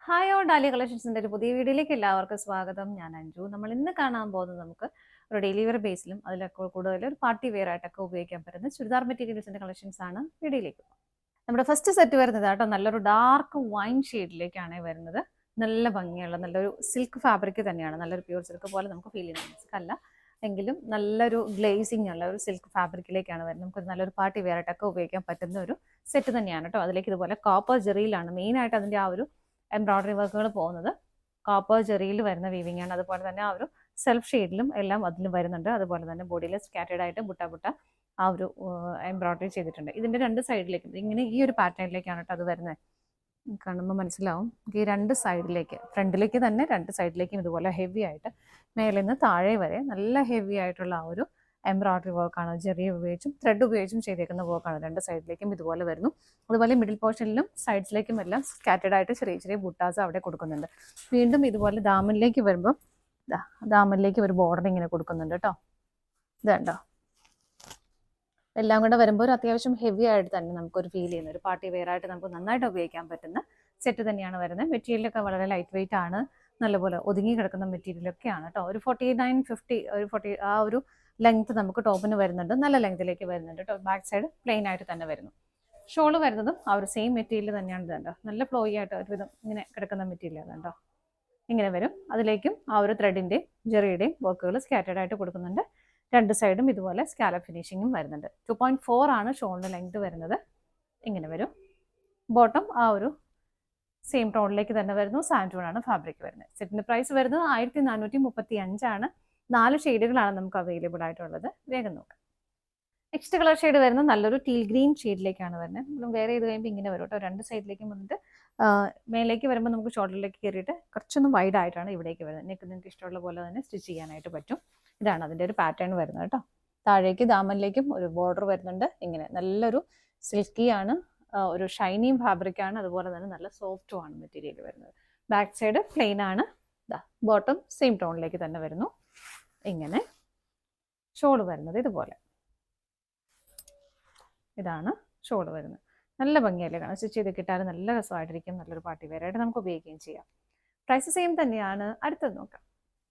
Hi all dahlia കളക്ഷൻസിൻ്റെ ഒരു പുതിയ വീഡിയോയിലേക്ക് എല്ലാവർക്കും സ്വാഗതം. ഞാൻ അഞ്ജു. നമ്മൾ ഇന്ന് കാണാൻ പോകുന്നത് നമുക്ക് ഒരു ഡെയിലി വെയർ ബേസിലും അതിലൊക്കെ കൂടുതൽ ഒരു പാർട്ടി വെയർ ആയിട്ടൊക്കെ ഉപയോഗിക്കാൻ പറ്റുന്ന ചുരിദാർ മെറ്റീരിയൽസിൻ്റെ കളക്ഷൻസ് ആണ് വീഡിയോയിലേക്ക്. നമ്മുടെ ഫസ്റ്റ് സെറ്റ് വരുന്നത് കേട്ടോ നല്ലൊരു ഡാർക്ക് വൈൻ ഷെയ്ഡിലേക്കാണ് വരുന്നത്. നല്ല ഭംഗിയുള്ള നല്ലൊരു സിൽക്ക് ഫാബ്രിക് തന്നെയാണ്. നല്ലൊരു പ്യൂർ സിൽക്ക് പോലെ നമുക്ക് ഫീൽ ചെയ്യുന്ന സിൽക്ക് അല്ല എങ്കിലും നല്ലൊരു ഗ്ലേസിങ് ഉള്ള ഒരു സിൽക്ക് ഫാബ്രിക്കിലേക്കാണ് വരുന്നത്. നമുക്ക് നല്ലൊരു പാർട്ടി വെയർ ആയിട്ടൊക്കെ ഉപയോഗിക്കാൻ പറ്റുന്ന ഒരു സെറ്റ് തന്നെയാണ് കേട്ടോ. അതിലേക്ക് ഇതുപോലെ കോപ്പർ ജെറിയിലാണ് മെയിനായിട്ട് അതിൻ്റെ ആ ഒരു എംബ്രോയിഡറി വർക്കുകൾ പോകുന്നത്. കോപ്പർ ജെറിയിൽ വരുന്ന വീവിംഗ് ആണ്. അതുപോലെ തന്നെ ആ ഒരു സെൽഫ് ഷെയ്ഡിലും എല്ലാം അതിലും വരുന്നുണ്ട്. അതുപോലെ തന്നെ ബോഡിയിൽ സ്കാറ്റേഡ് ആയിട്ട് ബുട്ട ആ ഒരു എംബ്രോയിഡറി ചെയ്തിട്ടുണ്ട്. ഇതിൻ്റെ രണ്ട് സൈഡിലേക്കും ഇങ്ങനെ ഈ ഒരു പാറ്റേണിലേക്കാണ് കേട്ടോ അത് വരുന്നത്. കാണുമ്പോൾ മനസ്സിലാവും. ഈ രണ്ട് സൈഡിലേക്ക് ഫ്രണ്ടിലേക്ക് തന്നെ രണ്ട് സൈഡിലേക്കും ഇതുപോലെ ഹെവി ആയിട്ട് മേലിൽ നിന്ന് താഴെ വരെ നല്ല ഹെവി ആയിട്ടുള്ള ആ ഒരു എംബ്രോയിഡറി വർക്കാണ്. ജെറി ഉപയോഗിച്ചും ത്രെഡ് ഉപയോഗിച്ചും ചെയ്തേക്കുന്ന വർക്കാണ്. രണ്ട് സൈഡിലേക്കും ഇതുപോലെ വരുന്നു. അതുപോലെ മിഡിൽ പോർഷനിലും സൈഡ്സിലേക്കും എല്ലാം സ്കാറ്റേഡ് ആയിട്ട് ചെറിയ ചെറിയ ബുട്ടാസ് അവിടെ കൊടുക്കുന്നുണ്ട്. വീണ്ടും ഇതുപോലെ ദാമനിലേക്ക് വരുമ്പോൾ ദാമനിലേക്ക് ഒരു ബോർഡർ ഇങ്ങനെ കൊടുക്കുന്നുണ്ട് കേട്ടോ. ഇതുണ്ടോ, എല്ലാം കൂടെ വരുമ്പോൾ ഒരു അത്യാവശ്യം ഹെവി ആയിട്ട് തന്നെ നമുക്കൊരു ഫീൽ ചെയ്യുന്ന ഒരു പാർട്ടി വെയർ ആയിട്ട് നമുക്ക് നന്നായിട്ട് ഉപയോഗിക്കാൻ പറ്റുന്ന സെറ്റ് തന്നെയാണ് വരുന്നത്. മെറ്റീരിയലൊക്കെ വളരെ ലൈറ്റ് വെയിറ്റ് ആണ്. നല്ലപോലെ ഒതുങ്ങി കിടക്കുന്ന മെറ്റീരിയലൊക്കെയാണ് കേട്ടോ. ഒരു 49-50 ഒരു 40 ആ ഒരു ലെങ്ത് നമുക്ക് ടോപ്പിന് വരുന്നുണ്ട്. നല്ല ലെങ്തിലേക്ക് വരുന്നുണ്ട് കേട്ടോ. ബാക്ക് സൈഡ് പ്ലെയിൻ ആയിട്ട് തന്നെ വരുന്നു. ഷോള് വരുന്നതും ആ ഒരു സെയിം മെറ്റീരിയൽ തന്നെയാണ്. ഇതുണ്ടോ, നല്ല ഫ്ലോയി ആയിട്ട് ഒരുവിധം ഇങ്ങനെ കിടക്കുന്ന മെറ്റീരിയൽ അതുണ്ടോ, ഇങ്ങനെ വരും. അതിലേക്കും ആ ഒരു ത്രെഡിൻ്റെയും ജെറിയുടെയും വർക്കുകൾ സ്കാറ്റേഡ് ആയിട്ട് കൊടുക്കുന്നുണ്ട്. രണ്ട് സൈഡും ഇതുപോലെ സ്കാലപ്പ് ഫിനിഷിങ്ങും വരുന്നുണ്ട്. 2.4 ആണ് ഷോളിൻ്റെ ലെങ്ത് വരുന്നത്. ഇങ്ങനെ വരും. ബോട്ടം ആ ഒരു സെയിം ടോണിലേക്ക് തന്നെ വരുന്നു. സാൻഡൂൺ ആണ് ഫാബ്രിക് വരുന്നത്. സെറ്റിൻ്റെ പ്രൈസ് വരുന്നത് 1435 ആണ്. 4 ഷെയ്ഡുകളാണ് നമുക്ക് അവൈലബിൾ ആയിട്ടുള്ളത്. വേഗം നോക്കാം. നെക്സ്റ്റ് കളർ ഷെയ്ഡ് വരുന്നത് നല്ലൊരു ടീൽ ഗ്രീൻ ഷെയ്ഡിലേക്കാണ് വരുന്നത്. നമ്മൾ വേറെ ചെയ്ത് കഴിയുമ്പോൾ ഇങ്ങനെ വരും കേട്ടോ. രണ്ട് സൈഡിലേക്കും വന്നിട്ട് മേലേക്ക് വരുമ്പോൾ നമുക്ക് ഷോൾഡറിലേക്ക് കയറിയിട്ട് കുറച്ചൊന്നും വൈഡ് ആയിട്ടാണ് ഇവിടേക്ക് വരുന്നത്. നെക്ക് നിങ്ങൾക്ക് ഇഷ്ടമുള്ള പോലെ തന്നെ സ്റ്റിച്ച് ചെയ്യാനായിട്ട് പറ്റും. ഇതാണ് അതിൻ്റെ ഒരു പാറ്റേൺ വരുന്നത് കേട്ടോ. താഴേക്ക് ദാമനിലേക്കും ഒരു ബോർഡർ വരുന്നുണ്ട്. ഇങ്ങനെ നല്ലൊരു സിൽക്കി ആണ്, ഒരു ഷൈനിങ് ഫാബ്രിക് ആണ്. അതുപോലെ തന്നെ നല്ല സോഫ്റ്റും ആണ് മെറ്റീരിയൽ വരുന്നത്. ബാക്ക് സൈഡ് പ്ലെയിൻ ആണ്. ബോട്ടം സെയിം ടോണിലേക്ക് തന്നെ വരുന്നു. ഇങ്ങനെ ഷോൾ വരുന്നത് ഇതുപോലെ. ഇതാണ് ഷോൾ വരുന്നത്. നല്ല ഭംഗിയല്ലേ കാണാൻ. സ്റ്റിച്ച് ചെയ്ത് കിട്ടാൻ നല്ല രസമായിട്ടിരിക്കും. നല്ലൊരു പാർട്ടി വെയർ ആയിട്ട് നമുക്ക് ഉപയോഗിക്കുകയും ചെയ്യാം. പ്രൈസ് സെയിം തന്നെയാണ്. അടുത്തത് നോക്കാം.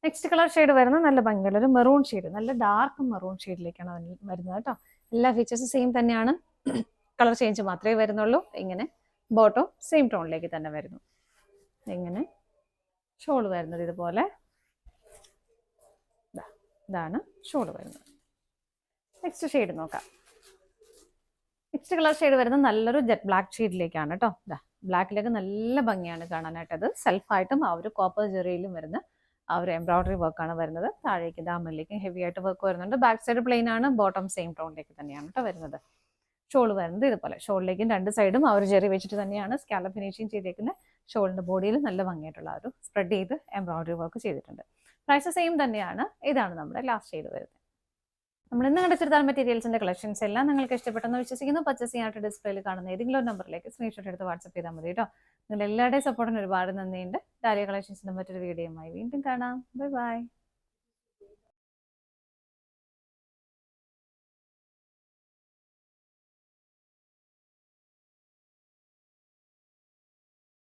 നെക്സ്റ്റ് കളർ ഷെയ്ഡ് വരുന്നത് നല്ല ഭംഗിയുള്ള ഒരു മെറൂൺ ഷെയ്ഡ്, നല്ല ഡാർക്ക് മെറൂൺ ഷെയ്ഡിലേക്കാണ് വരുന്നത് കേട്ടോ. എല്ലാ ഫീച്ചേഴ്സും സെയിം തന്നെയാണ്. കളർ ചേഞ്ച് മാത്രമേ വരുന്നുള്ളൂ. ഇങ്ങനെ ബോട്ടം സെയിം ടോണിലേക്ക് തന്നെ വരുന്നു. ഇങ്ങനെ ഷോൾ വരുന്നത് ഇതുപോലെ. ഇതാണ് ഷോൾ വരുന്നത്. നെക്സ്റ്റ് ഷെയ്ഡ് നോക്കാം. നെക്സ്റ്റ് കളർ ഷെയ്ഡ് വരുന്നത് നല്ലൊരു ജെറ്റ് ബ്ലാക്ക് ഷെയ്ഡിലേക്കാണ് കേട്ടോ. ബ്ലാക്കിലേക്ക് നല്ല ഭംഗിയാണ് കാണാനായിട്ട്. അത് സെൽഫായിട്ടും ആ ഒരു കോപ്പർ ജെറിയിലും വരുന്ന ആ ഒരു എംബ്രോയിഡറി വർക്കാണ് വരുന്നത്. താഴേക്ക് ദാമനിലേക്കും ഹെവി ആയിട്ട് വർക്ക് വരുന്നുണ്ട്. ബാക്ക് സൈഡ് പ്ലെയിൻ ആണ്. ബോട്ടം സെയിം ടോണിലേക്ക് തന്നെയാണ് കേട്ടോ വരുന്നത്. ഷോൾ വരുന്നത് ഇതുപോലെ. ഷോളിലേക്കും രണ്ട് സൈഡും ആ ഒരു ജെറി വെച്ചിട്ട് തന്നെയാണ് സ്കാലപ്പ് ഫിനിഷിങ് ചെയ്തേക്കുന്നത്. ഷോളിൻ്റെ ബോഡിയിൽ നല്ല ഭംഗിയായിട്ടുള്ള ആ ഒരു സ്പ്രെഡ് ചെയ്ത് എംബ്രോയിഡറി വർക്ക് ചെയ്തിട്ടുണ്ട്. പ്രൈസ് സെയിം തന്നെയാണ്. ഇതാണ് നമ്മുടെ ലാസ്റ്റ് ഷെയ്ഡ് വരുന്നത്. നമ്മൾ ഇന്ന് കണ്ട ചുരിദാർ മെറ്റീരിയൽസിന്റെ കളക്ഷൻസ് എല്ലാം നിങ്ങൾക്ക് ഇഷ്ടപ്പെട്ടെന്ന് വിശ്വസിക്കുന്നു. പർച്ചേസ് ചെയ്യാനായിട്ട് ഡിസ്പ്ലേയിൽ കാണുന്ന ഏതെങ്കിലും ഒരു നമ്പറിലേക്ക് സ്ക്രീൻഷോട്ട് എടുത്ത് വാട്സ്ആപ്പ് ചെയ്താൽ മതി കേട്ടോ. നിങ്ങളുടെ എല്ലാവരുടെയും സപ്പോർട്ടിന് ഒരുപാട് നന്ദിയുണ്ട്. ഡാലിയ കളക്ഷൻസിന്റെ മറ്റൊരു വീഡിയോയുമായി വീണ്ടും കാണാം. Bye bye.